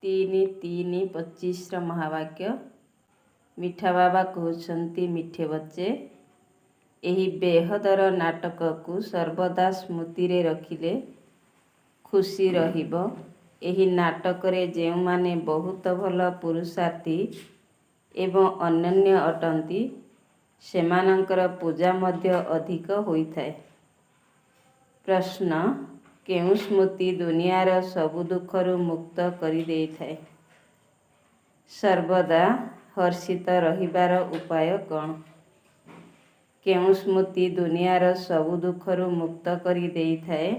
3:3:25 महावाक्य। मिठा बाबा कहते मिठे बच्चे यही बेहदर नाटक को सर्वदा स्मृति रे रखिले खुशी रहिबो। एही नाटक रे जेउ माने बहुत भल पुरुषार्थी एवं अनन्य अटंती सेमानंकर पूजा मध्य अधिक होइथाए। प्रश्न केउ स्मृति दुनियार सबु दुखरु मुक्त करि देइथाए? सर्वदा हर्षित रहिबार उपाय कौन? केउ स्मृति दुनियार सबु दुखरु मुक्त करि देइथाए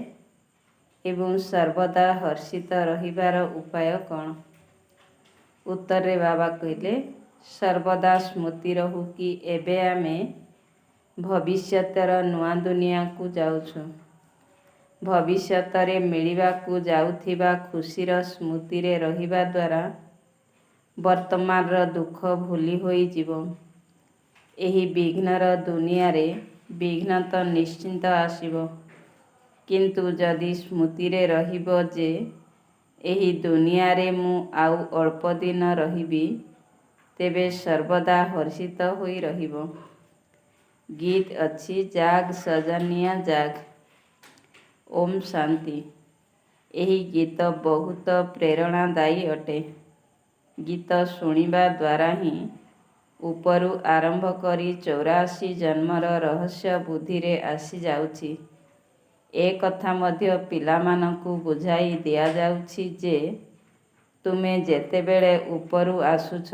एवं सर्वदा हर्षित रहिबार उपाय कौन? उत्तर रे बाबा कहले सर्वदा स्मृति रहू कि एबे आमे भविष्यतर नुआ दुनिया को जाउछु। भविष्यतरे मिलिबाकू जाउथिबा खुशीर स्मृति रे रहिबा द्वारा वर्तमानर दुख भूली होई जीवो। एही विघ्नर दुनिया रे विघ्न तो निश्चिंत आसीबो, किंतु जदि स्मृति रे रहिबो जे एही दुनिया रे मु आउ अल्प दिन रहिबी तेबे सर्वदा हर्षित होई रहिबो। गीत अच्छी जाग सजनिया जाग। ओम शांति। यही गीत बहुत प्रेरणादायी अटे। गीत शुणिबा द्वारा ही उपरु आरंभ करी 84 जन्मर रहस्य बुद्धि रे आसी जाउछि। ए कथा मध्य पिलामानंकु बुझाई दिया जाउछि जे तुमे जेतेबेले उपरु आसुछ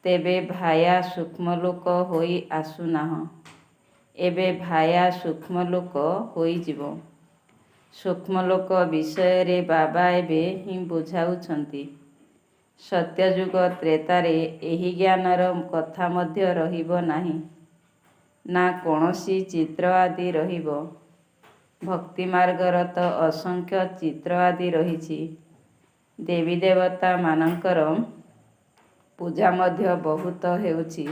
तेबे भाया सूक्ष्मलोक होई आसुनाह। एबे भाया सूक्ष्मलोक होई जीवो। सूक्ष्मलोक विषय रे बाबा एबे ही बुझाउछंती। सत्ययुग त्रेतारे एही ज्ञानर कथा मध्य रहिबो नाही, ना कोनोसी चित्र आदि रहिबो। भक्ति मार्गर तो असंख्य चित्र आदि रहिछि। देवी देवता मानंकर पूजा मध्य बहुत हेउछि।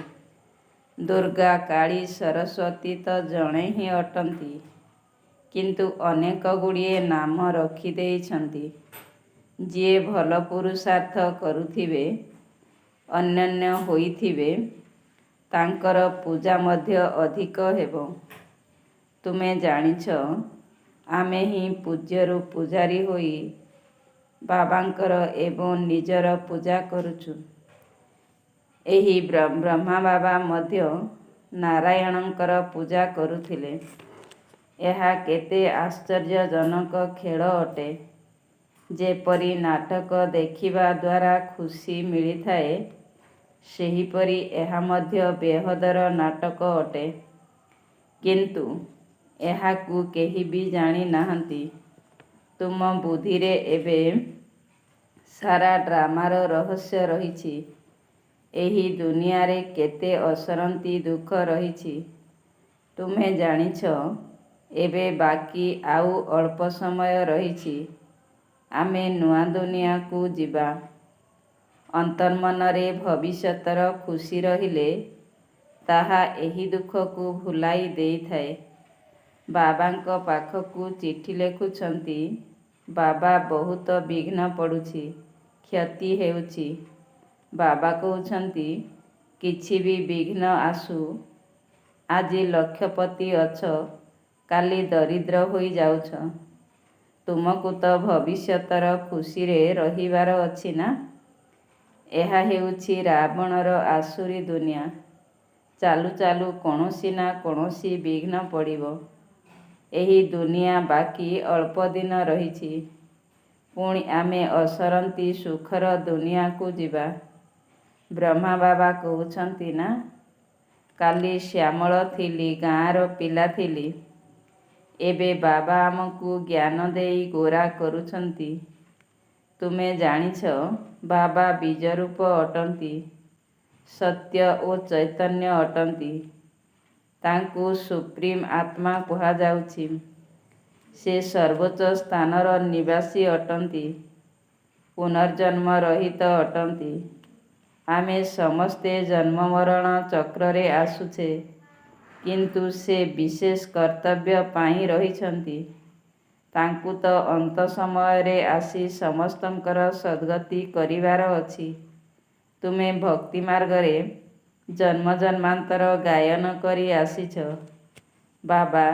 दुर्गा काली सरस्वती तो जणे ही अटंती, किंतु अनेक गुड़िए नाम रखी देइछंती। जिए भल पुरुषार्थ करुथिबे अनन्य होइथिबे तांकर पूजा मध्य अधिक हेबो। तुमे जानिछ आमे ही पूज्यरु पूजारी होई बाबांकर एवं निजर पूजा करुछु। एही ब्रह्मा बाबा मध्य नारायणंकर पूजा करुथिले। ଏହା କେତେ ଆଶ୍ଚର୍ଯ୍ୟଜନକ ଖେଳ ଅଟେ। ଯେପରି ନାଟକ ଦେଖିବା ଦ୍ୱାରା ଖୁସି ମିଳିଥାଏ, ସେହିପରି ଏହା ମଧ୍ୟ ବେହଦର ନାଟକ ଅଟେ। କିନ୍ତୁ ଏହାକୁ କେହି ବି ଜାଣି ନାହାନ୍ତି। ତୁମ ବୁଦ୍ଧିରେ ଏବେ ସାରା ଡ୍ରାମାର ରହସ୍ୟ ରହିଛି। ଏହି ଦୁନିଆରେ କେତେ ଅସରନ୍ତି ଦୁଃଖ ରହିଛି ତୁମେ ଜାଣିଛ। ଏବେ ବାକି ଆଉ ଅଳ୍ପ ସମୟ ରହିଛି। ଆମେ ନୂଆ ଦୁନିଆକୁ ଯିବା। ଅନ୍ତର୍ମନରେ ଭବିଷ୍ୟତର ଖୁସି ରହିଲେ ତାହା ଏହି ଦୁଃଖକୁ ଭୁଲାଇ ଦେଇଥାଏ। ବାବାଙ୍କ ପାଖକୁ ଚିଠି ଲେଖୁଛନ୍ତି, ବାବା ବହୁତ ବିଘ୍ନ ପଡ଼ୁଛି, କ୍ଷତି ହେଉଛି। ବାବା କହୁଛନ୍ତି କିଛି ବି ବିଘ୍ନ ଆସୁ, ଆଜି ଲକ୍ଷପତି ଅଛ, କାଲି ଦରିଦ୍ର ହୋଇ ଯାଉଛ। ତୁମକୁ ତ ଭବିଷ୍ୟତର ଖୁସିରେ ରହିବାର ଅଛି ନା। ଏହା ହେଉଛି ରାବଣର ଆସୁରୀ ଦୁନିଆ। ଚାଲୁ ଚାଲୁ କୌଣସି ନା କୌଣସି ବିଘ୍ନ ପଡ଼ିବ। ଏହି ଦୁନିଆ ବାକି ଅଳ୍ପ ଦିନ ରହିଛି। ପୁଣି ଆମେ ଅସରନ୍ତି ସୁଖର ଦୁନିଆକୁ ଯିବା। ବ୍ରହ୍ମା ବାବା କହୁଛନ୍ତି ନା, କାଲି ଶ୍ୟାମଳ ଥିଲି, ଗାଁର ପିଲା ଥିଲି। ଏବେ ବାବା ଆମକୁ ଜ୍ଞାନ ଦେଇ ଗୋରା କରୁଛନ୍ତି। ତୁମେ ଜାଣିଛ ବାବା ବୀଜରୂପ ଅଟନ୍ତି, ସତ୍ୟ ଓ ଚୈତନ୍ୟ ଅଟନ୍ତି। ତାଙ୍କୁ ସୁପ୍ରିମ ଆତ୍ମା କୁହାଯାଉଛି। ସେ ସର୍ବୋଚ୍ଚ ସ୍ଥାନର ନିବାସୀ ଅଟନ୍ତି, ପୁନର୍ଜନ୍ମ ରହିତ ଅଟନ୍ତି। ଆମେ ସମସ୍ତେ ଜନ୍ମ ମରଣ ଚକ୍ରରେ ଆସୁଛେ, କିନ୍ତୁ ସେ ବିଶେଷ କର୍ତ୍ତବ୍ୟ ପାଇଁ ରହିଛନ୍ତି। ତାଙ୍କୁ ତ ଅନ୍ତ ସମୟରେ ଆସି ସମସ୍ତଙ୍କର ସଦ୍ଗତି କରିବାର ଅଛି। ତୁମେ ଭକ୍ତି ମାର୍ଗରେ ଜନ୍ମ ଜନ୍ମାନ୍ତର ଗାୟନ କରି ଆସିଛ। ବାବା,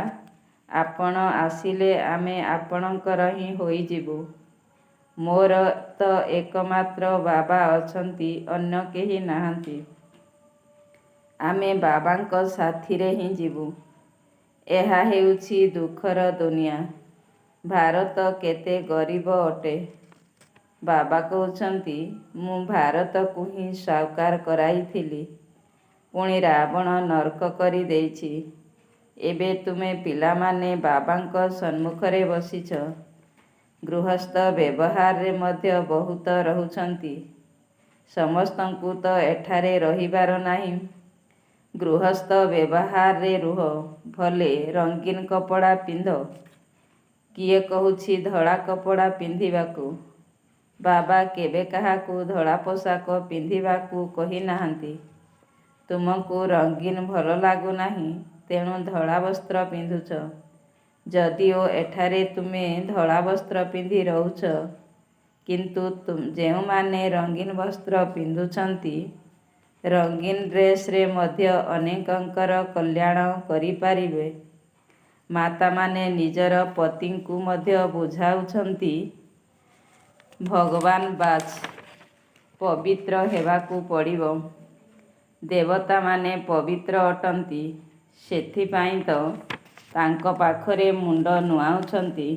ଆପଣ ଆସିଲେ ଆମେ ଆପଣଙ୍କର ହିଁ ହୋଇଯିବୁ। ମୋର ତ ଏକମାତ୍ର ବାବା ଅଛନ୍ତି, ଅନ୍ୟ କେହି ନାହାନ୍ତି। ଆମେ ବାବାଙ୍କ ସାଥିରେ ହିଁ ଯିବୁ। ଏହା ହେଉଛି ଦୁଃଖର ଦୁନିଆ। ଭାରତ କେତେ ଗରିବ ଅଟେ। ବାବା କହୁଛନ୍ତି, ମୁଁ ଭାରତକୁ ହିଁ ସାଉକାର କରାଇଥିଲି, ପୁଣି ରାବଣ ନର୍କ କରି ଦେଇଛି। ଏବେ ତୁମେ ପିଲାମାନେ ବାବାଙ୍କ ସମ୍ମୁଖରେ ବସିଛ। ଗୃହସ୍ଥ ବ୍ୟବହାରରେ ମଧ୍ୟ ବହୁତ ରହୁଛନ୍ତି। ସମସ୍ତଙ୍କୁ ତ ଏଠାରେ ରହିବାର ନାହିଁ। ଗୃହସ୍ଥ ବ୍ୟବହାରରେ ରୁହ, ଭଲେ ରଙ୍ଗୀନ କପଡ଼ା ପିନ୍ଧ। କିଏ କହୁଛି ଧଳା କପଡ଼ା ପିନ୍ଧିବାକୁ? ବାବା କେବେ କାହାକୁ ଧଳା ପୋଷାକ ପିନ୍ଧିବାକୁ କହିନାହାନ୍ତି। ତୁମକୁ ରଙ୍ଗୀନ ଭଲ ଲାଗୁନାହିଁ, ତେଣୁ ଧଳା ବସ୍ତ୍ର ପିନ୍ଧୁଛ। ଯଦିଓ ଏଠାରେ ତୁମେ ଧଳା ବସ୍ତ୍ର ପିନ୍ଧି ରହୁଛ, କିନ୍ତୁ ଯେଉଁମାନେ ରଙ୍ଗୀନ ବସ୍ତ୍ର ପିନ୍ଧୁଛନ୍ତି, ରଙ୍ଗୀନ ଡ୍ରେସରେ ମଧ୍ୟ ଅନେକଙ୍କର କଲ୍ୟାଣ କରିପାରିବେ। ମାତାମାନେ ନିଜର ପତିଙ୍କୁ ମଧ୍ୟ ବୁଝାଉଛନ୍ତି, ଭଗବାନ ବାଚ୍, ପବିତ୍ର ହେବାକୁ ପଡ଼ିବ। ଦେବତାମାନେ ପବିତ୍ର ଅଟନ୍ତି, ସେଥିପାଇଁ ତ ତାଙ୍କ ପାଖରେ ମୁଣ୍ଡ ନୁଆଉଛନ୍ତି।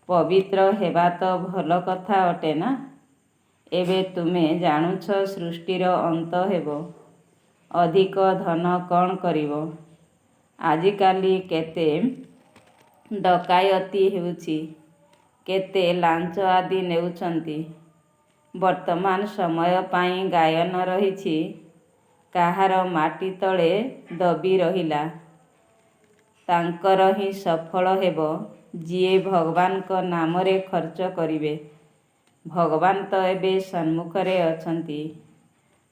ପବିତ୍ର ହେବା ତ ଭଲ କଥା ଅଟେ ନା? ଏବେ ତୁମେ ଜାଣୁଛ ସୃଷ୍ଟିର ଅନ୍ତ ହେବ। ଅଧିକ ଧନ କ'ଣ କରିବ? ଆଜିକାଲି କେତେ ଡକାୟତି ହେଉଛି, କେତେ ଲାଞ୍ଚ ଆଦି ନେଉଛନ୍ତି। ବର୍ତ୍ତମାନ ସମୟ ପାଇଁ ଗାୟନ ରହିଛି। କାହାର ମାଟି ତଳେ ଦବି ରହିଲା, ତାଙ୍କର ହିଁ ସଫଳ ହେବ, ଯିଏ ଭଗବାନଙ୍କ ନାମରେ ଖର୍ଚ୍ଚ କରିବେ। ଭଗବାନ ତ ଏବେ ସମ୍ମୁଖରେ ଅଛନ୍ତି।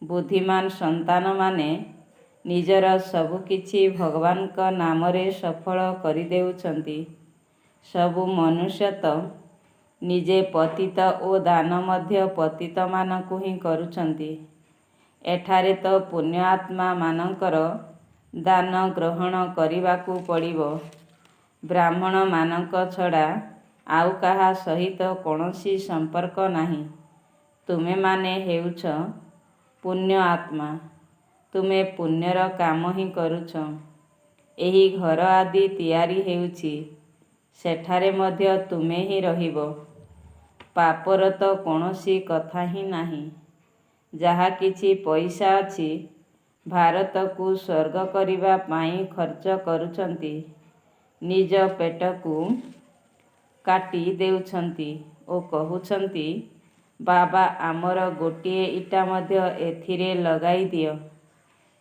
ବୁଦ୍ଧିମାନ ସନ୍ତାନମାନେ ନିଜର ସବୁକିଛି ଭଗବାନଙ୍କ ନାମରେ ସଫଳ କରିଦେଉଛନ୍ତି। ସବୁ ମନୁଷ୍ୟ ତ ନିଜେ ପତିତ ଓ ଦାନ ମଧ୍ୟ ପତିତମାନଙ୍କୁ ହିଁ କରୁଛନ୍ତି। ଏଠାରେ ତ ପୁଣ୍ୟ ଆତ୍ମାମାନଙ୍କର ଦାନ ଗ୍ରହଣ କରିବାକୁ ପଡ଼ିବ। ବ୍ରାହ୍ମଣମାନଙ୍କ ଛଡ଼ା ଆଉ କାହା ସହିତ କୌଣସି ସମ୍ପର୍କ ନାହିଁ। ତୁମେମାନେ ହେଉଛ ପୁଣ୍ୟ ଆତ୍ମା। ତୁମେ ପୁଣ୍ୟର କାମ ହିଁ କରୁଛ। ଏହି ଘର ଆଦି ତିଆରି ହେଉଛି, ସେଠାରେ ମଧ୍ୟ ତୁମେ ହିଁ ରହିବ। ପାପର ତ କୌଣସି କଥା ହିଁ ନାହିଁ। ଯାହା କିଛି ପଇସା ଅଛି, ଭାରତକୁ ସ୍ୱର୍ଗ କରିବା ପାଇଁ ଖର୍ଚ୍ଚ କରୁଛନ୍ତି। ନିଜ ପେଟକୁ କାଟି ଦେଉଛନ୍ତି ଓ କହୁଛନ୍ତି, ବାବା ଆମର ଗୋଟିଏ ଇଟା ମଧ୍ୟ ଏଥିରେ ଲଗାଇ ଦିଅ,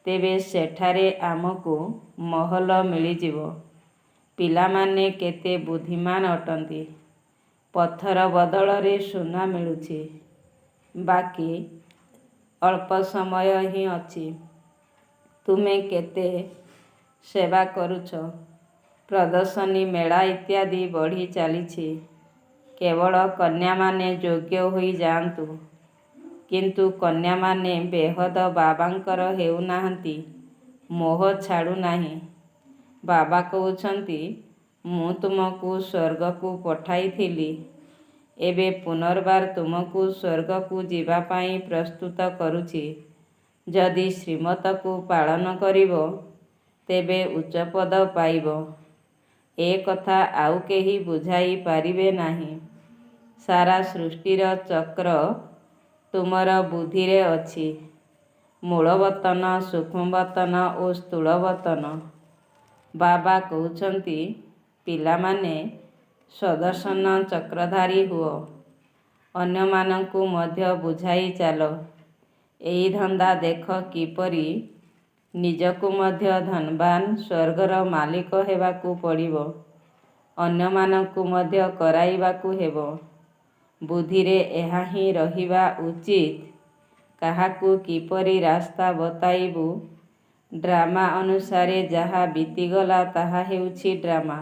ତେବେ ସେଠାରେ ଆମକୁ ମହଲ ମିଳିଯିବ। ପିଲାମାନେ କେତେ ବୁଦ୍ଧିମାନ ଅଟନ୍ତି। ପଥର ବଦଳରେ ସୁନା ମିଳୁଛି। ବାକି ଅଳ୍ପ ସମୟ ହିଁ ଅଛି। ତୁମେ କେତେ ସେବା କରୁଛ। ପ୍ରଦର୍ଶନୀ ମେଳା ଇତ୍ୟାଦି ବଢ଼ି ଚାଲିଛି। କେବଳ କନ୍ୟାମାନେ ଯୋଗ୍ୟ ହୋଇ ଯାଆନ୍ତୁ। କିନ୍ତୁ କନ୍ୟାମାନେ ବେହଦ ବାବାଙ୍କର ହେଉନାହାନ୍ତି। ମୋହ ଛାଡ଼ୁନାହିଁ। ବାବା କହୁଛନ୍ତି, ମୁଁ ତୁମକୁ ସ୍ୱର୍ଗକୁ ପଠାଇଥିଲି, ଏବେ ପୁନର୍ବାର ତୁମକୁ ସ୍ୱର୍ଗକୁ ଯିବା ପାଇଁ ପ୍ରସ୍ତୁତ କରୁଛି। ଯଦି ଶ୍ରୀମତକୁ ପାଳନ କରିବ, ତେବେ ଉଚ୍ଚ ପଦ ପାଇବ। ଏ କଥା ଆଉ କେହି ବୁଝାଇ ପାରିବେ ନାହିଁ। ସାରା ସୃଷ୍ଟିର ଚକ୍ର ତୁମର ବୁଦ୍ଧିରେ ଅଛି। ମୂଳବତନ, ସୂକ୍ଷ୍ମବତନ ଓ ସ୍ଥୂଳବତନ। ବାବା କହୁଛନ୍ତି, ପିଲାମାନେ ସୁଦର୍ଶନ ଚକ୍ରଧାରୀ ହୁଅ। ଅନ୍ୟମାନଙ୍କୁ ମଧ୍ୟ ବୁଝାଇ ଚାଲ। ଏହି ଧନ୍ଦା ଦେଖ କିପରି ନିଜକୁ ମଧ୍ୟ ଧନବାନ, ସ୍ୱର୍ଗର ମାଲିକ ହେବାକୁ ପଡ଼ିବ, ଅନ୍ୟମାନଙ୍କୁ ମଧ୍ୟ କରାଇବାକୁ ହେବ। ବୁଦ୍ଧିରେ ଏହା ହିଁ ରହିବା ଉଚିତ। କାହାକୁ କିପରି ରାସ୍ତା ବତାଇବୁ, ଡ୍ରାମା ଅନୁସାରେ ଯାହା ବିତିଗଲା ତାହା ହେଉଛି ଡ୍ରାମା।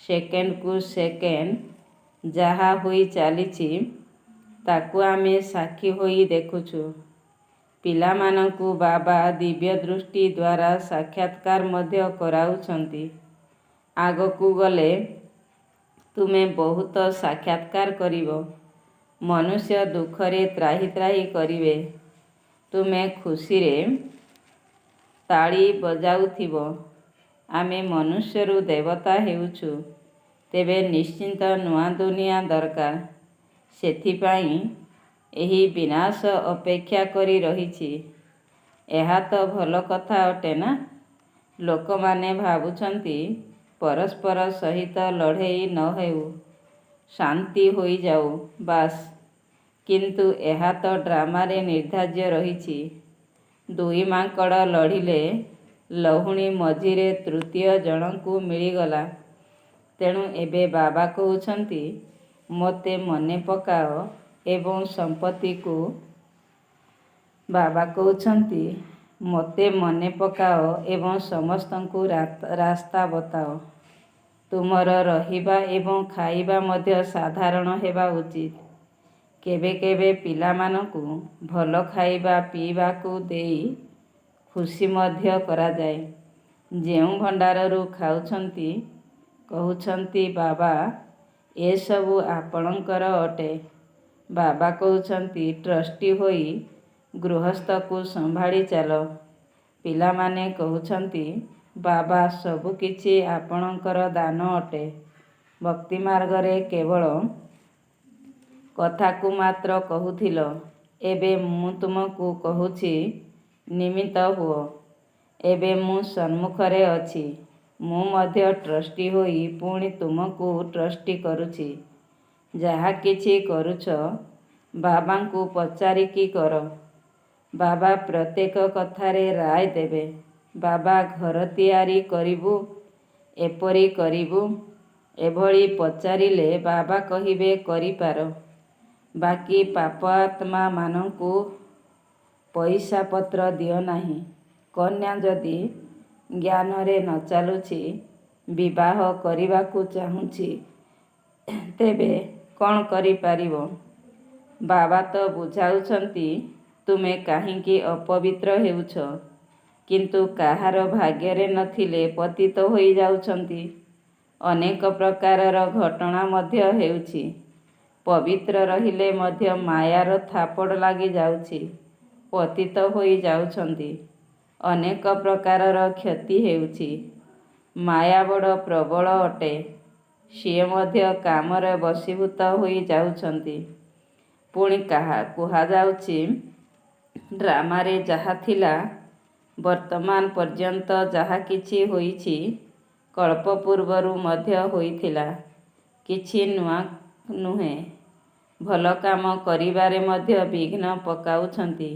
ସେକେଣ୍ଡକୁ ସେକେଣ୍ଡ ଯାହା ହୋଇ ଚାଲିଛି ତାକୁ ଆମେ ସାକ୍ଷୀ ହୋଇ ଦେଖୁଛୁ। ପିଲାମାନଙ୍କୁ ବାବା ଦିବ୍ୟ ଦୃଷ୍ଟି ଦ୍ୱାରା ସାକ୍ଷାତକାର ମଧ୍ୟ କରାଉଛନ୍ତି। ଆଗକୁ ଗଲେ ତୁମେ ବହୁତ ସାକ୍ଷାତକାର କରିବ। ମନୁଷ୍ୟ ଦୁଃଖରେ ତ୍ରାହି ତ୍ରାହି କରିବେ। ତୁମେ ଖୁସିରେ ତାଳି ବଜାଉଥିବ। ଆମେ ମନୁଷ୍ୟରୁ ଦେବତା ହେଉଛୁ। ତେବେ ନିଶ୍ଚିନ୍ତ ନୂଆ ଦୁନିଆ ଦରକାର। ସେଥିପାଇଁ ଏହି ବିନାଶ ଅପେକ୍ଷା କରି ରହିଛି। ଏହା ତ ଭଲ କଥା ଅଟେ ନା? ଲୋକମାନେ ଭାବୁଛନ୍ତି ପରସ୍ପର ସହିତ ଲଢ଼େଇ ନ ହେଉ, ଶାନ୍ତି ହୋଇଯାଉ ବାସ୍। କିନ୍ତୁ ଏହା ତ ଡ୍ରାମାରେ ନିର୍ଦ୍ଧାର୍ଯ୍ୟ ରହିଛି। ଦୁଇ ମାଙ୍କଡ଼ ଲଢ଼ିଲେ ଲହୁଣୀ ମଝିରେ ତୃତୀୟ ଜଣକୁ ମିଳିଗଲା। ତେଣୁ ଏବେ ବାବା କହୁଛନ୍ତି ମୋତେ ମନେ ପକାଅ ଏବଂ ସମ୍ପତ୍ତିକୁ ବାବା କହୁଛନ୍ତି ମୋତେ ମନେ ପକାଅ ଏବଂ ସମସ୍ତଙ୍କୁ ରାସ୍ତା ବତାଅ। ତୁମର ରହିବା ଏବଂ ଖାଇବା ମଧ୍ୟ ସାଧାରଣ ହେବା ଉଚିତ। କେବେ କେବେ ପିଲାମାନଙ୍କୁ ଭଲ ଖାଇବା ପିଇବାକୁ ଦେଇ ଖୁସି ମଧ୍ୟ କରାଯାଏ। ଯେଉଁ ଭଣ୍ଡାରରୁ ଖାଉଛନ୍ତି କହୁଛନ୍ତି ବାବା ଏସବୁ ଆପଣଙ୍କର ଅଟେ। ବାବା କହୁଛନ୍ତି ଟ୍ରଷ୍ଟି ହୋଇ ଗୃହସ୍ଥକୁ ସମ୍ଭାଳି ଚାଲ। ପିଲାମାନେ କହୁଛନ୍ତି ବାବା ସବୁକିଛି ଆପଣଙ୍କର ଦାନ ଅଟେ। ଭକ୍ତି ମାର୍ଗରେ କେବଳ କଥାକୁ ମାତ୍ର କହୁଥିଲ। ଏବେ ମୁଁ ତୁମକୁ କହୁଛି ନିମିତ୍ତ ହୁଅ। ଏବେ ମୁଁ ସମ୍ମୁଖରେ ଅଛି। ମୁଁ ମଧ୍ୟ ଟ୍ରଷ୍ଟି ହୋଇ ପୁଣି ତୁମକୁ ଟ୍ରଷ୍ଟି କରୁଛି। ଯାହା କିଛି କରୁଛ ବାବାଙ୍କୁ ପଚାରିକି କର। ବାବା ପ୍ରତ୍ୟେକ କଥାରେ ରାୟ ଦେବେ। ବାବା ଘର ତିଆରି କରିବୁ, ଏପରି କରିବୁ, ଏଭଳି ପଚାରିଲେ ବାବା କହିବେ କରିପାର। ବାକି ପାପ ଆତ୍ମାମାନଙ୍କୁ ପଇସା ପତ୍ର ଦିଅ ନାହିଁ। କନ୍ୟା ଯଦି ଜ୍ଞାନରେ ନ ଚାଲୁଛି, ବିବାହ କରିବାକୁ ଚାହୁଁଛି, ତେବେ କ'ଣ କରିପାରିବ? ବାବା ତ ବୁଝାଉଛନ୍ତି ତୁମେ କାହିଁକି ଅପବିତ୍ର ହେଉଛ, କିନ୍ତୁ କାହାର ଭାଗ୍ୟରେ ନଥିଲେ ପତିତ ହୋଇଯାଉଛନ୍ତି। ଅନେକ ପ୍ରକାରର ଘଟଣା ମଧ୍ୟ ହେଉଛି। ପବିତ୍ର ରହିଲେ ମଧ୍ୟ ମାୟାର ଥାପଡ଼ ଲାଗିଯାଉଛି, ପତିତ ହୋଇଯାଉଛନ୍ତି। ଅନେକ ପ୍ରକାରର କ୍ଷତି ହେଉଛି। ମାୟା ବଡ଼ ପ୍ରବଳ ଅଟେ। ସିଏ ମଧ୍ୟ କାମରେ ବଶୀଭୂତ ହୋଇଯାଉଛନ୍ତି। ପୁଣି କୁହାଯାଉଛି ଡ୍ରାମାରେ ଯାହା ଥିଲା, ବର୍ତ୍ତମାନ ପର୍ଯ୍ୟନ୍ତ ଯାହା କିଛି ହୋଇଛି କଳ୍ପ ପୂର୍ବରୁ ମଧ୍ୟ ହୋଇଥିଲା। କିଛି ନୂଆ ନୁହେଁ। ଭଲ କାମ କରିବାରେ ମଧ୍ୟ ବିଘ୍ନ ପକାଉଛନ୍ତି।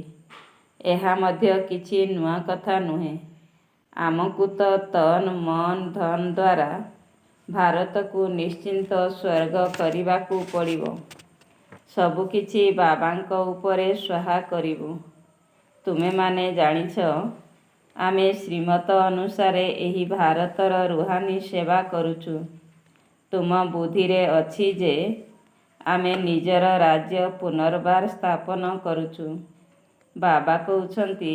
ଏହା ମଧ୍ୟ କିଛି ନୂଆ କଥା ନୁହେଁ। ଆମକୁ ତ ତନ୍ ମନ ଧନ ଦ୍ୱାରା ଭାରତକୁ ନିଶ୍ଚିନ୍ତ ସ୍ୱର୍ଗ କରିବାକୁ ପଡ଼ିବ। ସବୁକିଛି ବାବାଙ୍କ ଉପରେ ସ୍ୱାହା କରିବୁ। ତୁମେମାନେ ଜାଣିଛ ଆମେ ଶ୍ରୀମତ ଅନୁସାରେ ଏହି ଭାରତର ରୁହାନୀ ସେବା କରୁଛୁ। ତୁମ ବୁଦ୍ଧିରେ ଅଛି ଯେ ଆମେ ନିଜର ରାଜ୍ୟ ପୁନର୍ବାର ସ୍ଥାପନ କରୁଛୁ। ବାବା କହୁଛନ୍ତି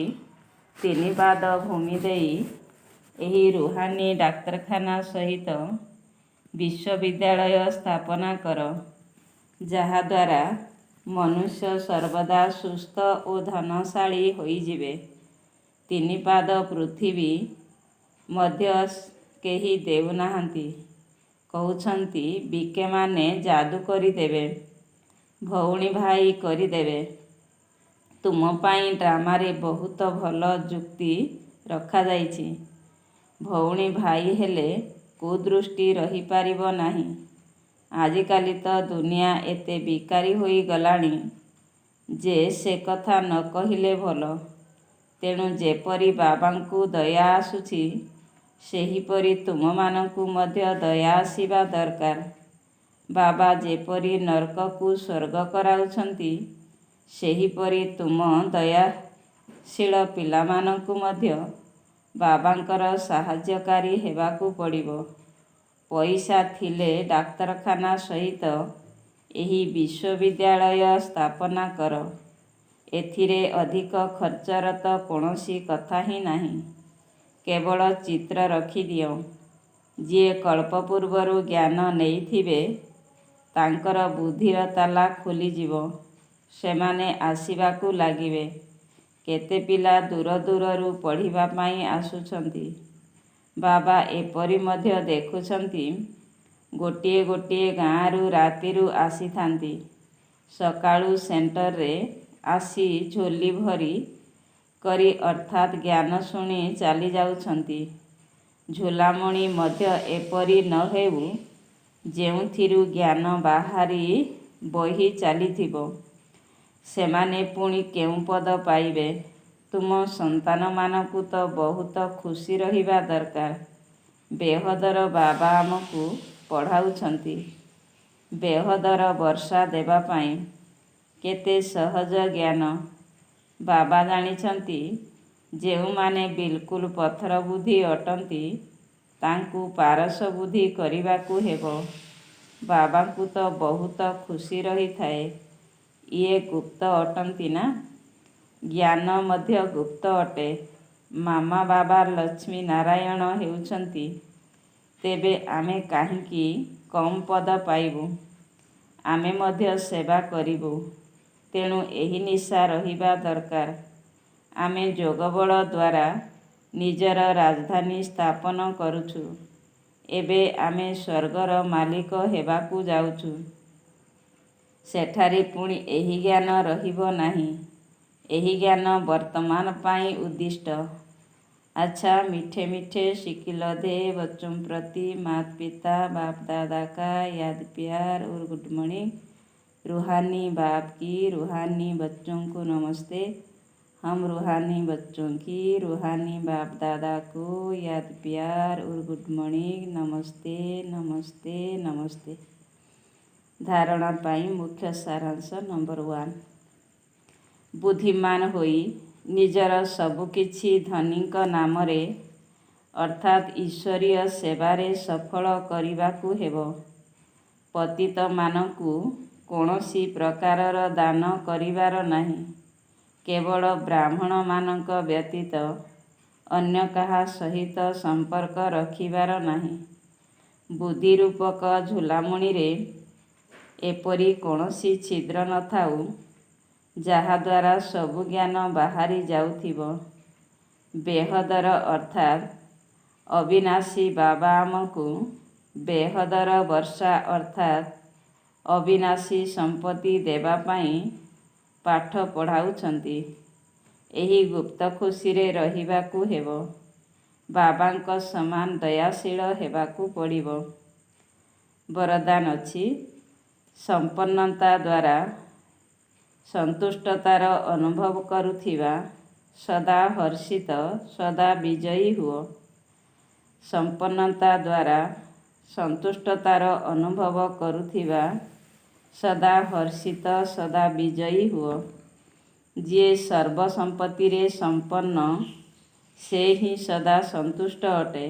3 ପାଦ ଭୂମି ଦେଇ ଏହି ରୁହାନୀ ଡାକ୍ତରଖାନା ସହିତ ବିଶ୍ୱବିଦ୍ୟାଳୟ ସ୍ଥାପନା କର, ଯାହାଦ୍ୱାରା ମନୁଷ୍ୟ ସର୍ବଦା ସୁସ୍ଥ ଓ ଧନଶାଳୀ ହୋଇଯିବେ। 3 ପାଦ ପୃଥିବୀ ମଧ୍ୟ କେହି ଦେଉନାହାନ୍ତି। କହୁଛନ୍ତି ବିକେମାନେ ଯାଦୁ କରିଦେବେ, ଭଉଣୀ ଭାଇ କରିଦେବେ। ତୁମ ପାଇଁ ଡ୍ରାମାରେ ବହୁତ ଭଲ ଯୁକ୍ତି ରଖାଯାଇଛି। ଭଉଣୀ ଭାଇ ହେଲେ କୁଦୃଷ୍ଟି ରହିପାରିବ ନାହିଁ। ଆଜିକାଲି ତ ଦୁନିଆ ଏତେ ବିକାରୀ ହୋଇଗଲାଣି ଯେ ସେ କଥା ନ କହିଲେ ଭଲ। ତେଣୁ ଯେପରି ବାବାଙ୍କୁ ଦୟା ଆସୁଛି, ସେହିପରି ତୁମମାନଙ୍କୁ ମଧ୍ୟ ଦୟା ଆସିବା ଦରକାର। ବାବା ଯେପରି ନରକକୁ ସ୍ୱର୍ଗ କରାଉଛନ୍ତି, ସେହିପରି ତୁମ ଦୟାଶୀଳ ପିଲାମାନଙ୍କୁ ମଧ୍ୟ ବାବାଙ୍କର ସାହାଯ୍ୟକାରୀ ହେବାକୁ ପଡ଼ିବ। ପଇସା ଥିଲେ ଡାକ୍ତରଖାନା ସହିତ ଏହି ବିଶ୍ୱବିଦ୍ୟାଳୟ ସ୍ଥାପନା କର। ଏଥିରେ ଅଧିକ ଖର୍ଚ୍ଚର ତ କୌଣସି କଥା ହିଁ ନାହିଁ। କେବଳ ଚିତ୍ର ରଖିଦିଅ। ଯିଏ କଳ୍ପ ପୂର୍ବରୁ ଜ୍ଞାନ ନେଇଥିବେ ତାଙ୍କର ବୁଦ୍ଧିର ତାଲା ଖୋଲିଯିବ। ସେମାନେ ଆସିବାକୁ ଲାଗିବେ। କେତେ ପିଲା ଦୂର ଦୂରରୁ ପଢ଼ିବା ପାଇଁ ଆସୁଛନ୍ତି। ବାବା ଏପରି ମଧ୍ୟ ଦେଖୁଛନ୍ତି, ଗୋଟିଏ ଗୋଟିଏ ଗାଁରୁ ରାତିରୁ ଆସିଥାନ୍ତି। ସକାଳୁ ସେଣ୍ଟରରେ ଆସି ଝୋଲି ଭରି କରି ଅର୍ଥାତ୍ ଜ୍ଞାନ ଶୁଣି ଚାଲି ଯାଉଛନ୍ତି। ଝୁଲାମଣି ମଧ୍ୟ ଏପରି ନ ହେଉ ଯେଉଁଥିରୁ ଜ୍ଞାନ ବାହାରି ବହି ଚାଲିଥିବ। ସେମାନେ ପୁଣି କେଉଁ ପଦ ପାଇବେ? ତୁମ ସନ୍ତାନମାନଙ୍କୁ ତ ବହୁତ ଖୁସି ରହିବା ଦରକାର। ବେହଦର ବାବା ଆମକୁ ପଢ଼ାଉଛନ୍ତି। ବେହଦର ବର୍ଷା ଦେବା ପାଇଁ। କେତେ ସହଜ ଜ୍ଞାନ। ବାବା ଜାଣିଛନ୍ତି, ଯେଉଁମାନେ ବିଲକୁଲ ପଥର ବୁଦ୍ଧି ଅଟନ୍ତି ତାଙ୍କୁ ପାରସ ବୁଦ୍ଧି କରିବାକୁ ହେବ। ବାବାଙ୍କୁ ତ ବହୁତ ଖୁସି ରହିଥାଏ। ଇଏ ଗୁପ୍ତ ଅଟନ୍ତି ନା? ଜ୍ଞାନ ମଧ୍ୟ ଗୁପ୍ତ ଅଟେ। ମାମା ବାବା ଲକ୍ଷ୍ମୀ ନାରାୟଣ ହେଉଛନ୍ତି। ତେବେ ଆମେ କାହିଁକି କମ୍ ପଦ ପାଇବୁ? ଆମେ ମଧ୍ୟ ସେବା କରିବୁ। ତେଣୁ ଏହି ନିଶା ରହିବା ଦରକାର। ଆମେ ଯୋଗବଳ ଦ୍ୱାରା ନିଜର ରାଜଧାନୀ ସ୍ଥାପନ କରୁଛୁ। ଏବେ ଆମେ ସ୍ୱର୍ଗର ମାଲିକ ହେବାକୁ ଯାଉଛୁ। ସେଠାରେ ପୁଣି ଏହି ଜ୍ଞାନ ରହିବ ନାହିଁ। ଏହି ଜ୍ଞାନ ବର୍ତ୍ତମାନ ପାଇଁ ଉଦ୍ଦିଷ୍ଟ। अच्छा, मीठे मीठे शिकिलधे बच्चों प्रति माता पिता बाप दादा का याद प्यार और गुड मॉर्निंग। रूहानी बाप की रूहानी बच्चों को नमस्ते। हम रूहानी बच्चों की रूहानी बाप दादा को याद प्यार और गुड मॉर्निंग। नमस्ते नमस्ते नमस्ते। धारणा पाई मुख्य सारांश नंबर 1। बुद्धिमान होई ନିଜର ସବୁକିଛି ଧନୀଙ୍କ ନାମରେ ଅର୍ଥାତ୍ ଈଶ୍ୱରୀୟ ସେବାରେ ସଫଳ କରିବାକୁ ହେବ। ପତିତମାନଙ୍କୁ କୌଣସି ପ୍ରକାରର ଦାନ କରିବାର ନାହିଁ। କେବଳ ବ୍ରାହ୍ମଣମାନଙ୍କ ବ୍ୟତୀତ ଅନ୍ୟ କାହା ସହିତ ସମ୍ପର୍କ ରଖିବାର ନାହିଁ। ବୁଦ୍ଧିରୂପକ ଝୁଲାମୁଣିରେ ଏପରି କୌଣସି ଛିଦ୍ର ନଥାଉ ଯାହାଦ୍ୱାରା ସବୁ ଜ୍ଞାନ ବାହାରି ଯାଉଥିବ। ବେହଦର ଅର୍ଥାତ୍ ଅବିନାଶୀ ବାବା ଆମକୁ ବେହଦର ବର୍ଷା ଅର୍ଥାତ୍ ଅବିନାଶୀ ସମ୍ପତ୍ତି ଦେବା ପାଇଁ ପାଠ ପଢ଼ାଉଛନ୍ତି। ଏହି ଗୁପ୍ତ ଖୁସିରେ ରହିବାକୁ ହେବ। ବାବାଙ୍କ ସମାନ ଦୟାଶୀଳ ହେବାକୁ ପଡ଼ିବ। ବରଦାନ ଅଛି, ସମ୍ପନ୍ନତା ଦ୍ୱାରା ସନ୍ତୁଷ୍ଟତାର ଅନୁଭବ କରୁଥିବା ସଦା ହର୍ଷିତ ସଦା ବିଜୟୀ ହୁଅ। ସମ୍ପନ୍ନତା ଦ୍ୱାରା ସନ୍ତୁଷ୍ଟତାର ଅନୁଭବ କରୁଥିବା ସଦା ହର୍ଷିତ ସଦା ବିଜୟୀ ହୁଅ। ଯିଏ ସର୍ବ ସମ୍ପତ୍ତିରେ ସମ୍ପନ୍ନ ସେ ହିଁ ସଦା ସନ୍ତୁଷ୍ଟ ଅଟେ।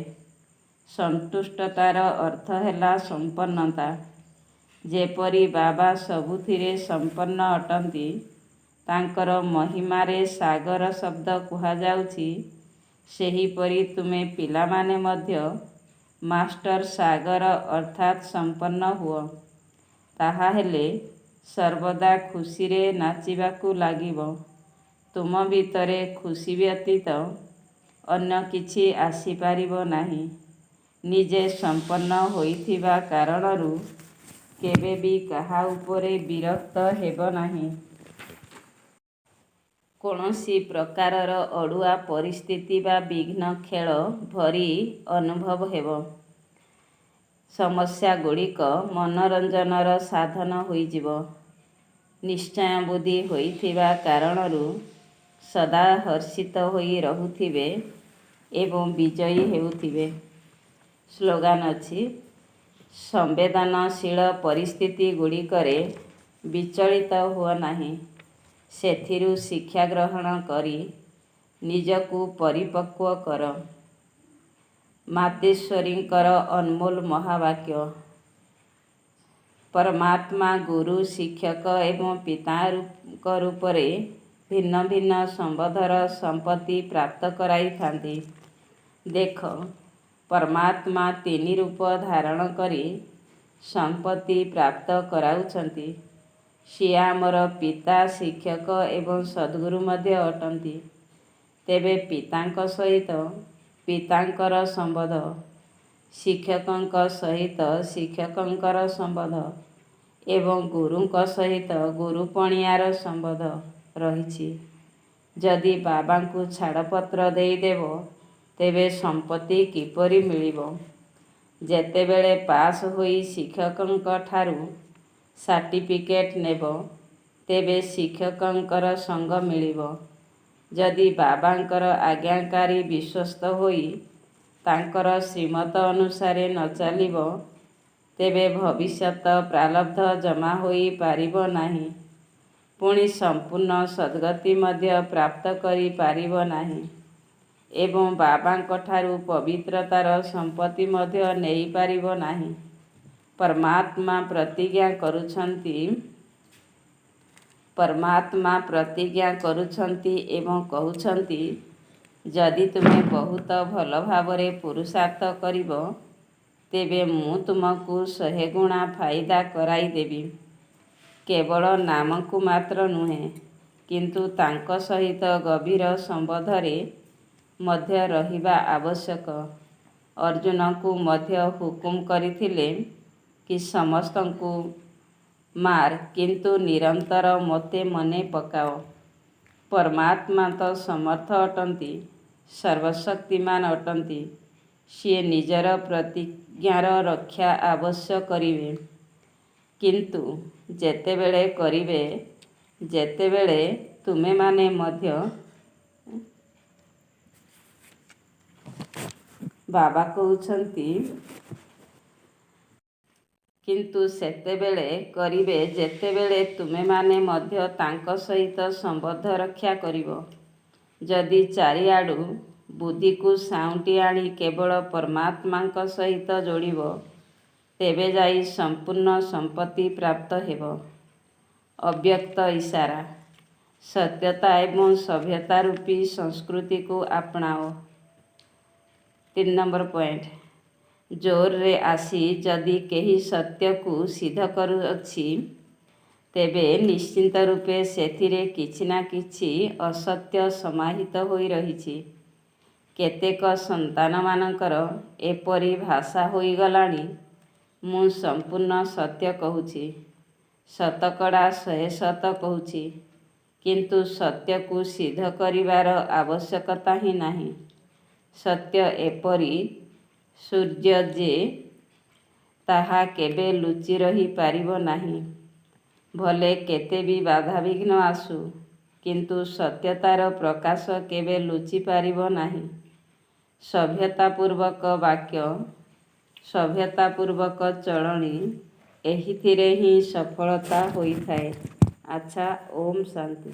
ସନ୍ତୁଷ୍ଟତାର ଅର୍ଥ ହେଲା ସମ୍ପନ୍ନତା। ଯେପରି ବାବା ସବୁଥିରେ ସମ୍ପନ୍ନ ଅଟନ୍ତି, ତାଙ୍କର ମହିମାରେ ସାଗର ଶବ୍ଦ କୁହାଯାଉଛି, ସେହିପରି ତୁମେ ପିଲାମାନେ ମଧ୍ୟ ମାଷ୍ଟର ସାଗର ଅର୍ଥାତ୍ ସମ୍ପନ୍ନ ହୁଅ। ତାହାହେଲେ ସର୍ବଦା ଖୁସିରେ ନାଚିବାକୁ ଲାଗିବ। ତୁମ ଭିତରେ ଖୁସି ବ୍ୟତୀତ ଅନ୍ୟ କିଛି ଆସିପାରିବ ନାହିଁ। ନିଜେ ସମ୍ପନ୍ନ ହୋଇଥିବା କାରଣରୁ କେବେ ବି କାହା ଉପରେ ବିରକ୍ତ ହେବ ନାହିଁ। କୌଣସି ପ୍ରକାରର ଅଡ଼ୁଆ ପରିସ୍ଥିତି ବା ବିଘ୍ନ ଖେଳ ଭରି ଅନୁଭବ ହେବ। ସମସ୍ୟାଗୁଡ଼ିକ ମନୋରଞ୍ଜନର ସାଧନ ହୋଇଯିବ। ନିଶ୍ଚୟ ବୁଦ୍ଧି ହୋଇଥିବା କାରଣରୁ ସଦା ହର୍ଷିତ ହୋଇ ରହୁଥିବେ ଏବଂ ବିଜୟୀ ହେଉଥିବେ। ସ୍ଲୋଗାନ ଅଛି, ସମ୍ବେଦନଶୀଳ ପରିସ୍ଥିତିଗୁଡ଼ିକରେ ବିଚଳିତ ହୁଅ ନାହିଁ। ସେଥିରୁ ଶିକ୍ଷା ଗ୍ରହଣ କରି ନିଜକୁ ପରିପକ୍ୱ କର। ମାତେଶ୍ୱରୀଙ୍କର ଅନମୋଲ ମହାବାକ୍ୟ। ପରମାତ୍ମା ଗୁରୁ, ଶିକ୍ଷକ ଏବଂ ପିତାଙ୍କ ରୂପରେ ଭିନ୍ନ ଭିନ୍ନ ସମ୍ବନ୍ଧର ସମ୍ପତ୍ତି ପ୍ରାପ୍ତ କରାଇଥାନ୍ତି। ଦେଖ, ପରମାତ୍ମା 3 ରୂପ ଧାରଣ କରି ସମ୍ପତ୍ତି ପ୍ରାପ୍ତ କରାଉଛନ୍ତି। ସିଏ ଆମର ପିତା, ଶିକ୍ଷକ ଏବଂ ସଦ୍ଗୁରୁ ମଧ୍ୟ ଅଟନ୍ତି। ତେବେ ପିତାଙ୍କ ସହିତ ପିତାଙ୍କର ସମ୍ବନ୍ଧ, ଶିକ୍ଷକଙ୍କ ସହିତ ଶିକ୍ଷକଙ୍କର ସମ୍ବନ୍ଧ ଏବଂ ଗୁରୁଙ୍କ ସହିତ ଗୁରୁପଣିଆର ସମ୍ବନ୍ଧ ରହିଛି। ଯଦି ବାବାଙ୍କୁ ଛାଡ଼ପତ୍ର ଦେଇଦେବ, ତେବେ ସମ୍ପତ୍ତି କିପରି ମିଳିବ? ଯେତେବେଳେ ପାସ୍ ହୋଇ ଶିକ୍ଷକଙ୍କ ଠାରୁ ସାର୍ଟିଫିକେଟ୍ ନେବ, ତେବେ ଶିକ୍ଷକଙ୍କର ସଙ୍ଗ ମିଳିବ। ଯଦି ବାବାଙ୍କର ଆଜ୍ଞାକାରୀ ବିଶ୍ୱସ୍ତ ହୋଇ ତାଙ୍କର ଶ୍ରୀମତ ଅନୁସାରେ ନ ଚାଲିବ, ତେବେ ଭବିଷ୍ୟତ ପ୍ରାରବ୍ଧ ଜମା ହୋଇ ପାରିବ ନାହିଁ। ପୁଣି ସମ୍ପୂର୍ଣ୍ଣ ସଦ୍ଗତି ମଧ୍ୟ ପ୍ରାପ୍ତ କରିପାରିବ ନାହିଁ ଏବଂ ବାବାଙ୍କଠାରୁ ପବିତ୍ରତାର ସମ୍ପତ୍ତି ମଧ୍ୟ ନେଇପାରିବ ନାହିଁ। ପରମାତ୍ମା ପ୍ରତିଜ୍ଞା କରୁଛନ୍ତି ଏବଂ କହୁଛନ୍ତି, ଯଦି ତୁମେ ବହୁତ ଭଲ ଭାବରେ ପୁରୁଷାର୍ଥ କରିବ, ତେବେ ମୁଁ ତୁମକୁ 100 ଗୁଣା ଫାଇଦା କରାଇଦେବି। କେବଳ ନାମକୁ ମାତ୍ର ନୁହେଁ, କିନ୍ତୁ ତାଙ୍କ ସହିତ ଗଭୀର ସମ୍ବନ୍ଧରେ ମଧ୍ୟ ରହିବା ଆବଶ୍ୟକ। ଅର୍ଜୁନଙ୍କୁ ମଧ୍ୟ ହୁକୁମ କରିଥିଲେ କି ସମସ୍ତଙ୍କୁ ମାର, କିନ୍ତୁ ନିରନ୍ତର ମୋତେ ମନେ ପକାଅ। ପରମାତ୍ମା ତ ସମର୍ଥ ଅଟନ୍ତି, ସର୍ବଶକ୍ତିମାନ ଅଟନ୍ତି। ସିଏ ନିଜର ପ୍ରତିଜ୍ଞାର ରକ୍ଷା ଅବଶ୍ୟ କରିବେ। କିନ୍ତୁ ଯେତେବେଳେ କରିବେ, ଯେତେବେଳେ ତୁମେମାନେ ମଧ୍ୟ ବାବା କହୁଛନ୍ତି, କିନ୍ତୁ ସେତେବେଳେ କରିବେ ଯେତେବେଳେ ତୁମେମାନେ ମଧ୍ୟ ତାଙ୍କ ସହିତ ସମ୍ବନ୍ଧ ରକ୍ଷା କରିବ। ଯଦି ଚାରିଆଡ଼ୁ ବୁଦ୍ଧିକୁ ସାଉଁଟି ଆଣି କେବଳ ପରମାତ୍ମାଙ୍କ ସହିତ ଯୋଡ଼ିବ, ତେବେ ଯାଇ ସମ୍ପୂର୍ଣ୍ଣ ସମ୍ପତ୍ତି ପ୍ରାପ୍ତ ହେବ। ଅବ୍ୟକ୍ତ ଇସାରା। ସତ୍ୟତା ଏବଂ ସଭ୍ୟତା ରୂପୀ ସଂସ୍କୃତିକୁ ଆପଣାଅ। 3 ନମ୍ବର ପଏଣ୍ଟ। ଜୋରରେ ଆସି ଯଦି କେହି ସତ୍ୟକୁ ସିଦ୍ଧ କରୁଅଛି, ତେବେ ନିଶ୍ଚିତ ରୂପେ ସେଥିରେ କିଛି ନା କିଛି ଅସତ୍ୟ ସମାହିତ ହୋଇ ରହିଛି। କେତେକ ସନ୍ତାନମାନଙ୍କର ଏପରି ଭାଷା ହୋଇଗଲାଣି, ମୁଁ ସମ୍ପୂର୍ଣ୍ଣ ସତ୍ୟ କହୁଛି, ଶତକଡ଼ା 100% କହୁଛି, କିନ୍ତୁ ସତ୍ୟକୁ ସିଦ୍ଧ କରିବାର ଆବଶ୍ୟକତା ହିଁ ନାହିଁ। ସତ୍ୟ ଏପରି ସୂର୍ଯ୍ୟ ଯେ ତାହା କେବେ ଲୁଚି ରହିପାରିବ ନାହିଁ। ଭଲେ କେତେ ବି ବାଧାବିଘ୍ନ ଆସୁ, କିନ୍ତୁ ସତ୍ୟତାର ପ୍ରକାଶ କେବେ ଲୁଚି ପାରିବ ନାହିଁ। ସଭ୍ୟତାପୂର୍ବକ ବାକ୍ୟ, ସଭ୍ୟତାପୂର୍ବକ ଚଳଣି, ଏହିଥିରେ ହିଁ ସଫଳତା ହୋଇଥାଏ। ଆଚ୍ଛା, ଓମ୍ ଶାନ୍ତି।